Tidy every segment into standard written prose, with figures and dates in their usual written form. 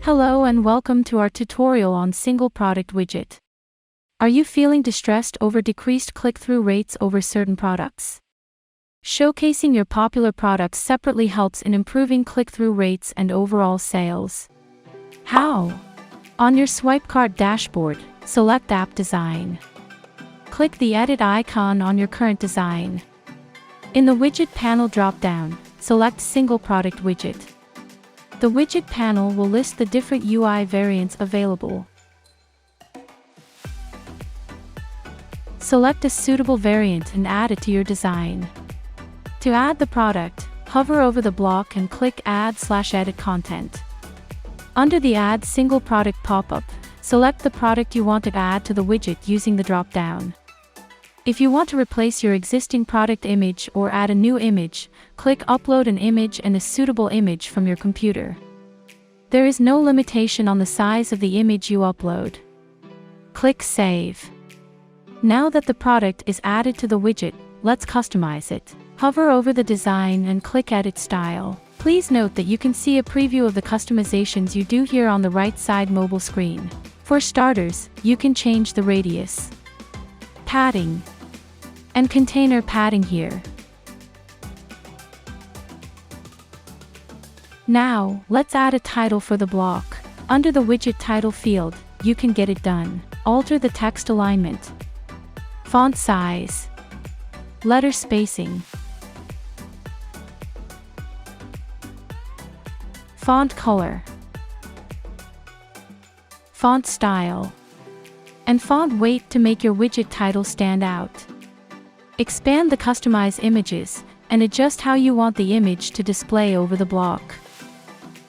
Hello and welcome to our tutorial on single product widget. Are you feeling distressed over decreased click-through rates over certain products? Showcasing your popular products separately helps in improving click-through rates and overall sales. How? On your Swipecart dashboard, select App Design. Click the edit icon on your current design. In the Widget panel drop-down, select Single Product Widget. The widget panel will list the different UI variants available. Select a suitable variant and add it to your design. To add the product, hover over the block and click Add/Edit Content. Under the Add Single Product pop-up, select the product you want to add to the widget using the drop-down. If you want to replace your existing product image or add a new image, click Upload an image and a suitable image from your computer. There is no limitation on the size of the image you upload. Click Save. Now that the product is added to the widget, let's customize it. Hover over the design and click Edit Style. Please note that you can see a preview of the customizations you do here on the right side mobile screen. For starters, you can change the radius, padding, and container padding here. Now, let's add a title for the block. Under the widget title field, you can get it done. Alter the text alignment, font size, letter spacing, font color, font style, and font weight to make your widget title stand out. Expand the Customize Images, and adjust how you want the image to display over the block.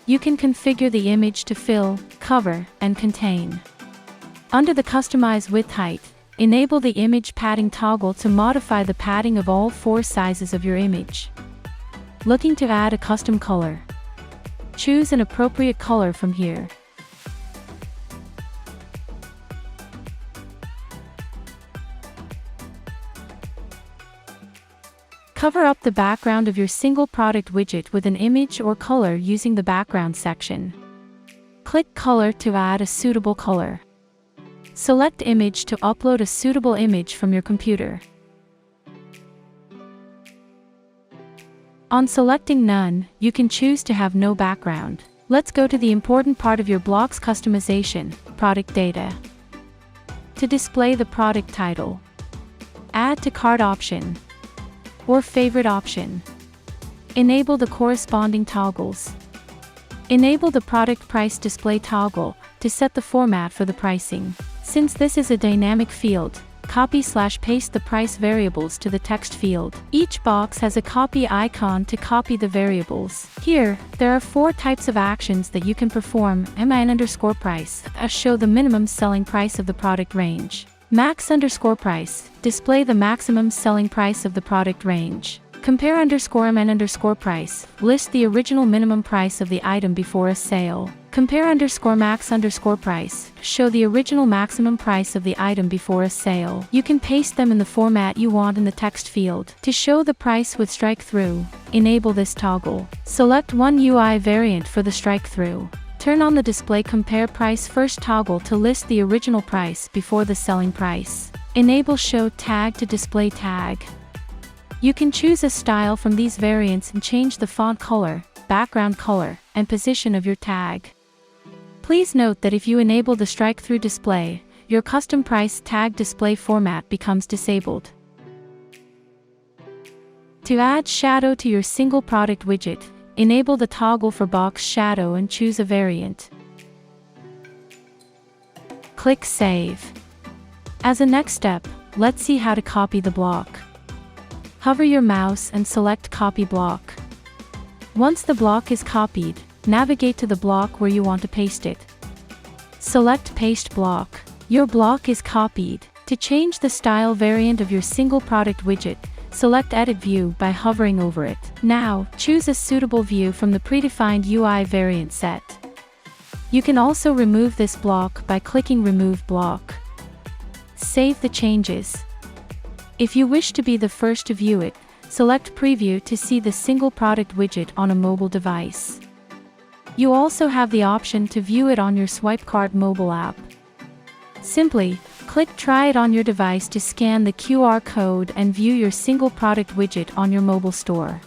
You can configure the image to fill, cover, and contain. Under the Customize Width Height, enable the Image Padding toggle to modify the padding of all 4 sizes of your image. Looking to add a custom color? Choose an appropriate color from here. Cover up the background of your single product widget with an image or color using the background section. Click Color to add a suitable color. Select Image to upload a suitable image from your computer. On selecting None, you can choose to have no background. Let's go to the important part of your block's customization, product data. To display the product title, Add to Cart option or Favorite option. Enable the corresponding toggles. Enable the Product Price Display toggle to set the format for the pricing. Since this is a dynamic field, copy/paste the price variables to the text field. Each box has a copy icon to copy the variables. Here, there are 4 types of actions that you can perform. min_price, show the minimum selling price of the product range. Max_price, display the maximum selling price of the product range. Compare_min_price, list the original minimum price of the item before a sale. Compare_max_price, show the original maximum price of the item before a sale. You can paste them in the format you want in the text field. To show the price with strike-through, enable this toggle. Select one UI variant for the strike-through. Turn on the Display Compare Price First toggle to list the original price before the selling price. Enable Show Tag to display tag. You can choose a style from these variants and change the font color, background color, and position of your tag. Please note that if you enable the strike-through display, your custom price tag display format becomes disabled. To add shadow to your single product widget, enable the toggle for box shadow and choose a variant. Click Save. As a next step, let's see how to copy the block. Hover your mouse and select Copy Block. Once the block is copied, navigate to the block where you want to paste it. Select Paste Block. Your block is copied. To change the style variant of your single product widget, select Edit View by hovering over it. Now, choose a suitable view from the predefined UI variant set. You can also remove this block by clicking Remove Block. Save the changes. If you wish to be the first to view it, select Preview to see the single product widget on a mobile device. You also have the option to view it on your Swipecart mobile app. Simply, click Try it on your device to scan the QR code and view your single product widget on your mobile store.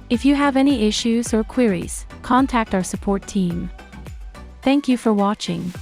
If you have any issues or queries, contact our support team. Thank you for watching.